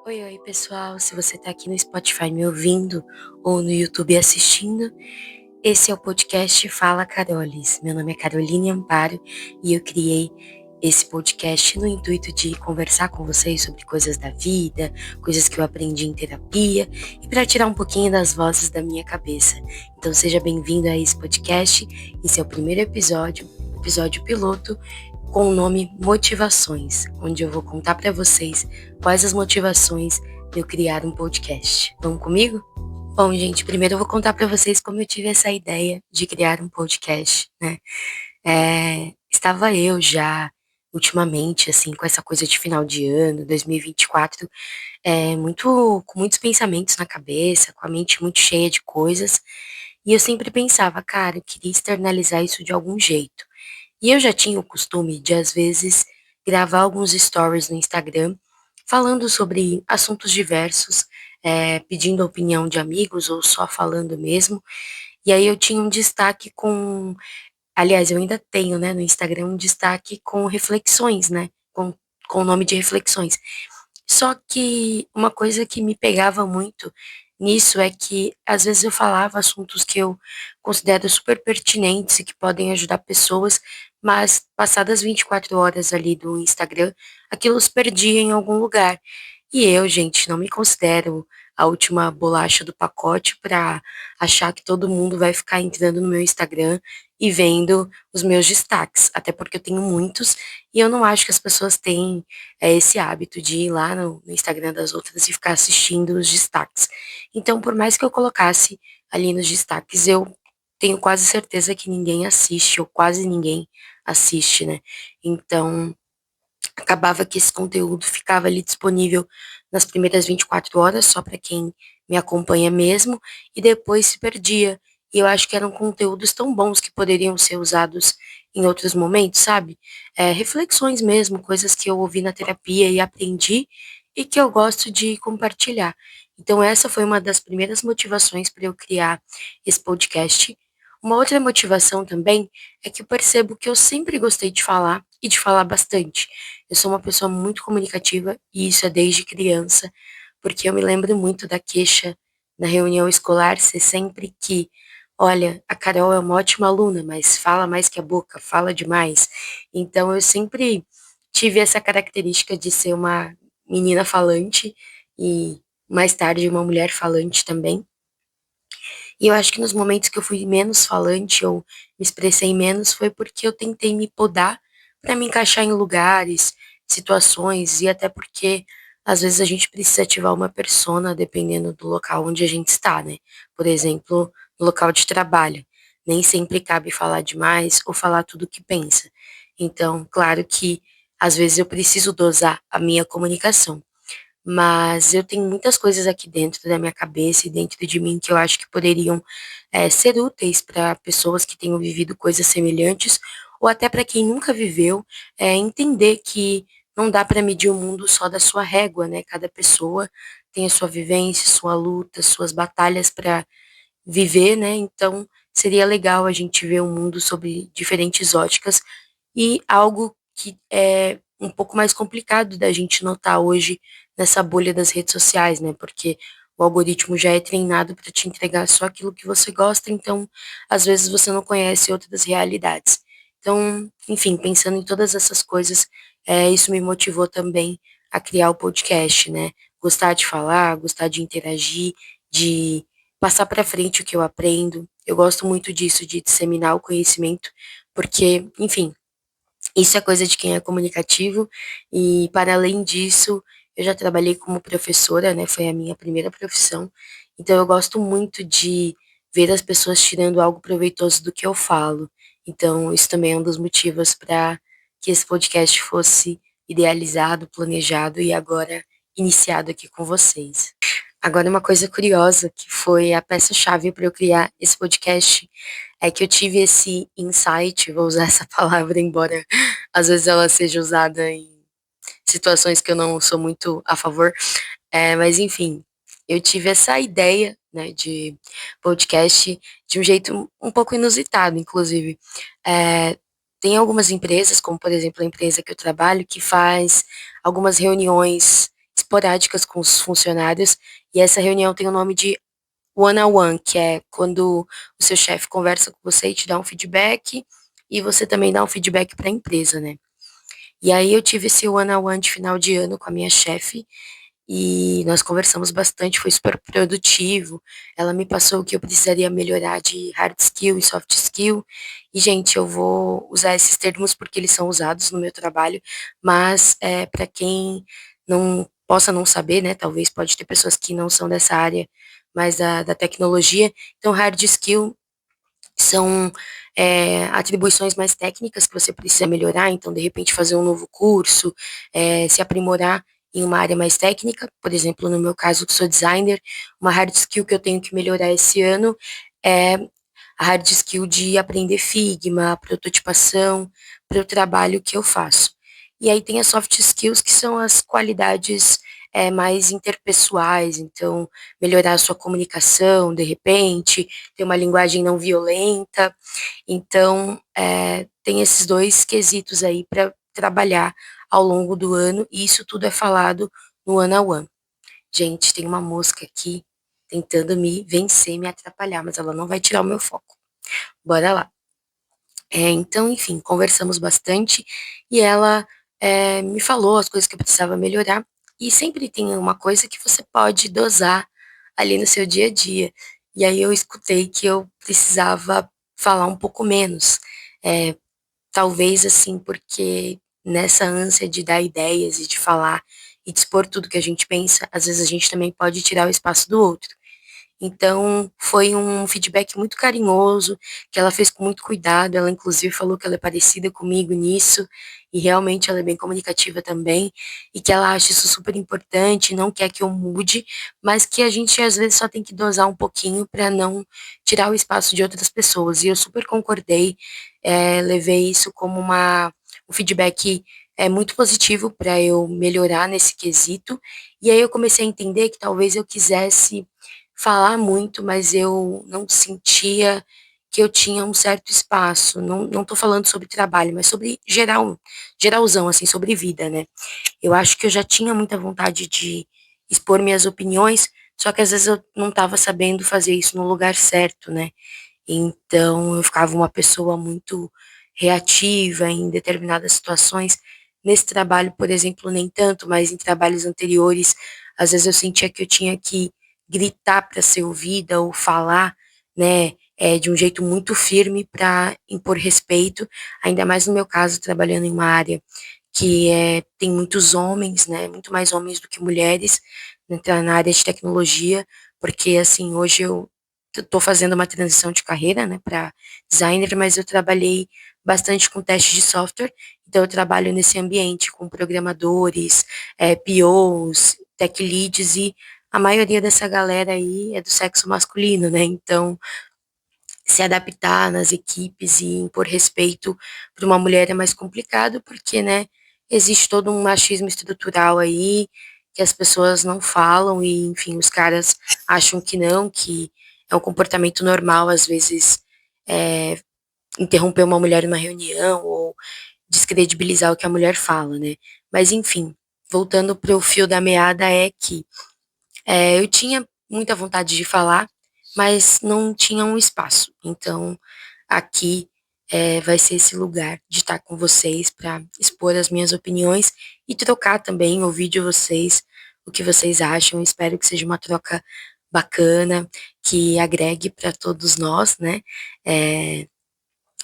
Oi, oi, pessoal. Se você tá aqui no Spotify me ouvindo ou no YouTube assistindo, esse é o podcast Fala Carolis. Meu nome é Caroline Amparo e eu criei esse podcast no intuito de conversar com vocês sobre coisas da vida, coisas que eu aprendi em terapia e para tirar um pouquinho das vozes da minha cabeça. Então seja bem-vindo a esse podcast. Esse é o primeiro episódio piloto com o nome Motivações, onde eu vou contar para vocês quais as motivações de eu criar um podcast. Vamos comigo? Bom, gente, primeiro eu vou contar para vocês como eu tive essa ideia de criar um podcast, né? Estava eu já ultimamente, assim, com essa coisa de final de ano, 2024, com muitos pensamentos na cabeça, com a mente muito cheia de coisas, e eu sempre pensava, cara, eu queria externalizar isso de algum jeito. E eu já tinha o costume de, às vezes, gravar alguns stories no Instagram falando sobre assuntos diversos, pedindo a opinião de amigos ou só falando mesmo. E aí eu tinha um destaque com. Aliás, eu ainda tenho, né, no Instagram um destaque com reflexões, né? Com o nome de reflexões. Só que uma coisa que me pegava muito nisso é que às vezes eu falava assuntos que eu considero super pertinentes e que podem ajudar pessoas, mas passadas 24 horas ali do Instagram, aquilo se perdia em algum lugar. E eu, gente, não me considero a última bolacha do pacote para achar que todo mundo vai ficar entrando no meu Instagram e vendo os meus destaques, até porque eu tenho muitos e eu não acho que as pessoas têm esse hábito de ir lá no Instagram das outras e ficar assistindo os destaques. Então, por mais que eu colocasse ali nos destaques, eu tenho quase certeza que ninguém assiste, ou quase ninguém assiste, né? Então, acabava que esse conteúdo ficava ali disponível nas primeiras 24 horas, só para quem me acompanha mesmo, e depois se perdia. E eu acho que eram conteúdos tão bons que poderiam ser usados em outros momentos, sabe? Reflexões mesmo, coisas que eu ouvi na terapia e aprendi e que eu gosto de compartilhar. Então, essa foi uma das primeiras motivações para eu criar esse podcast. Uma outra motivação também é que eu percebo que eu sempre gostei de falar e de falar bastante. Eu sou uma pessoa muito comunicativa e isso é desde criança, porque eu me lembro muito da queixa na reunião escolar ser sempre que, olha, a Carol é uma ótima aluna, mas fala mais que a boca, fala demais. Então eu sempre tive essa característica de ser uma menina falante e mais tarde uma mulher falante também. E eu acho que nos momentos que eu fui menos falante ou me expressei menos foi porque eu tentei me podar para me encaixar em lugares, situações e até porque às vezes a gente precisa ativar uma persona dependendo do local onde a gente está, né? Por exemplo, no local de trabalho. Nem sempre cabe falar demais ou falar tudo o que pensa. Então, claro que às vezes eu preciso dosar a minha comunicação. Mas eu tenho muitas coisas aqui dentro da minha cabeça e dentro de mim que eu acho que poderiam ser úteis para pessoas que tenham vivido coisas semelhantes, ou até para quem nunca viveu, entender que não dá para medir o mundo só da sua régua, né? Cada pessoa tem a sua vivência, sua luta, suas batalhas para viver, né? Então seria legal a gente ver o mundo sob diferentes óticas e algo que é um pouco mais complicado da gente notar hoje nessa bolha das redes sociais, né? Porque o algoritmo já é treinado para te entregar só aquilo que você gosta, então às vezes você não conhece outras realidades. Então, enfim, pensando em todas essas coisas, isso me motivou também a criar o podcast, né? Gostar de falar, gostar de interagir, de passar para frente o que eu aprendo. Eu gosto muito disso, de disseminar o conhecimento, porque, enfim, isso é coisa de quem é comunicativo e, para além disso, eu já trabalhei como professora, né? Foi a minha primeira profissão. Então, eu gosto muito de ver as pessoas tirando algo proveitoso do que eu falo. Então, isso também é um dos motivos para que esse podcast fosse idealizado, planejado e agora iniciado aqui com vocês. Agora, uma coisa curiosa que foi a peça-chave para eu criar esse podcast é que eu tive esse insight, vou usar essa palavra, embora às vezes ela seja usada em situações que eu não sou muito a favor, mas enfim, eu tive essa ideia, né, de podcast de um jeito um pouco inusitado, inclusive. É, tem algumas empresas, como por exemplo a empresa que eu trabalho, que faz algumas reuniões esporádicas com os funcionários, e essa reunião tem o nome de one-on-one, que é quando o seu chefe conversa com você e te dá um feedback, e você também dá um feedback para a empresa, né? E aí eu tive esse one-on-one de final de ano com a minha chefe, e nós conversamos bastante, foi super produtivo. Ela me passou o que eu precisaria melhorar de hard skill e soft skill. E, gente, eu vou usar esses termos porque eles são usados no meu trabalho, mas para quem não possa não saber, né? Talvez pode ter pessoas que não são dessa área, mas da tecnologia. Então, hard skill são atribuições mais técnicas que você precisa melhorar, então, de repente, fazer um novo curso, se aprimorar em uma área mais técnica, por exemplo, no meu caso, que sou designer, uma hard skill que eu tenho que melhorar esse ano é a hard skill de aprender Figma, prototipação, para o trabalho que eu faço. E aí tem as soft skills, que são as qualidades mais interpessoais, então, melhorar a sua comunicação, de repente, ter uma linguagem não violenta. Então, tem esses dois quesitos aí para trabalhar ao longo do ano, e isso tudo é falado no one on one. Gente, tem uma mosca aqui tentando me vencer, me atrapalhar, mas ela não vai tirar o meu foco. Bora lá. Então, enfim, conversamos bastante e ela me falou as coisas que eu precisava melhorar. E sempre tem uma coisa que você pode dosar ali no seu dia a dia. E aí eu escutei que eu precisava falar um pouco menos. É, talvez assim, porque nessa ânsia de dar ideias e de falar e de expor tudo que a gente pensa, às vezes a gente também pode tirar o espaço do outro. Então, foi um feedback muito carinhoso, que ela fez com muito cuidado. Ela, inclusive, falou que ela é parecida comigo nisso, e realmente ela é bem comunicativa também, e que ela acha isso super importante, não quer que eu mude, mas que a gente, às vezes, só tem que dosar um pouquinho para não tirar o espaço de outras pessoas. E eu super concordei, levei isso como um feedback muito positivo para eu melhorar nesse quesito. E aí eu comecei a entender que talvez eu quisesse falar muito, mas eu não sentia que eu tinha um certo espaço. Não tô falando sobre trabalho, mas sobre geralzão, assim, sobre vida, né? Eu acho que eu já tinha muita vontade de expor minhas opiniões, só que às vezes eu não estava sabendo fazer isso no lugar certo, né? Então eu ficava uma pessoa muito reativa em determinadas situações. Nesse trabalho, por exemplo, nem tanto, mas em trabalhos anteriores, às vezes eu sentia que eu tinha que gritar para ser ouvida ou falar, né, de um jeito muito firme para impor respeito, ainda mais no meu caso, trabalhando em uma área que tem muitos homens, né, muito mais homens do que mulheres, né, na área de tecnologia, porque assim, hoje eu estou fazendo uma transição de carreira, né, para designer, mas eu trabalhei bastante com teste de software, então eu trabalho nesse ambiente com programadores, POs, tech leads, e a maioria dessa galera aí é do sexo masculino, né, então se adaptar nas equipes e impor respeito para uma mulher é mais complicado, porque, né, existe todo um machismo estrutural aí, que as pessoas não falam e, enfim, os caras acham que não, que é um comportamento normal, às vezes, é, interromper uma mulher numa reunião ou descredibilizar o que a mulher fala, né? Mas, enfim, voltando para o fio da meada é que eu tinha muita vontade de falar, mas não tinha um espaço. Então, aqui vai ser esse lugar de estar com vocês para expor as minhas opiniões e trocar também, ouvir de vocês o que vocês acham. Espero que seja uma troca bacana, que agregue para todos nós, né? É,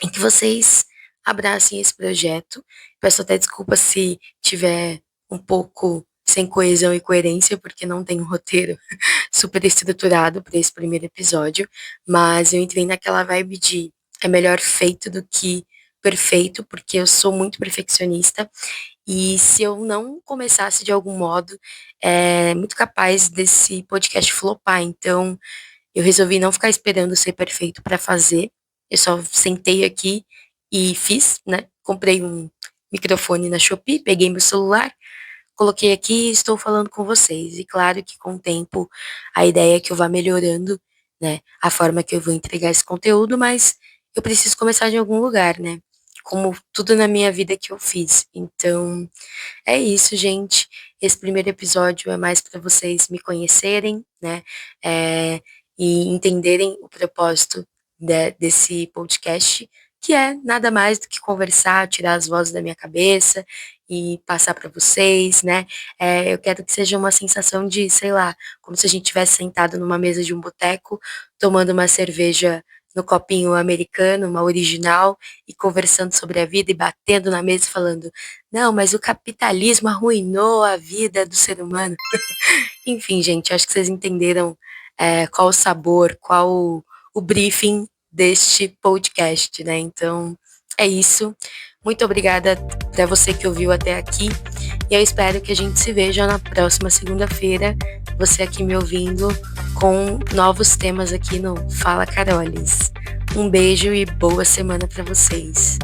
e que vocês abracem esse projeto. Peço até desculpa se tiver um pouco sem coesão e coerência, porque não tem um roteiro super estruturado para esse primeiro episódio, mas eu entrei naquela vibe de é melhor feito do que perfeito, porque eu sou muito perfeccionista e se eu não começasse de algum modo, é muito capaz desse podcast flopar. Então, eu resolvi não ficar esperando ser perfeito para fazer. Eu só sentei aqui e fiz, né? Comprei um microfone na Shopee, peguei meu celular, coloquei aqui e estou falando com vocês. E claro que com o tempo a ideia é que eu vá melhorando, né, a forma que eu vou entregar esse conteúdo, mas eu preciso começar de algum lugar, né? como tudo na minha vida que eu fiz. Então, é isso, gente. Esse primeiro episódio é mais para vocês me conhecerem, né? E entenderem o propósito desse podcast, que é nada mais do que conversar, tirar as vozes da minha cabeça e passar para vocês, né? Eu quero que seja uma sensação de, sei lá, como se a gente tivesse sentado numa mesa de um boteco, tomando uma cerveja no copinho americano, uma original, e conversando sobre a vida e batendo na mesa e falando: não, mas o capitalismo arruinou a vida do ser humano. Enfim, gente, acho que vocês entenderam qual o sabor, qual o briefing deste podcast, né? Então, é isso. Muito obrigada para você que ouviu até aqui. E eu espero que a gente se veja na próxima segunda-feira. Você aqui me ouvindo com novos temas aqui no Fala Carolis. Um beijo e boa semana para vocês.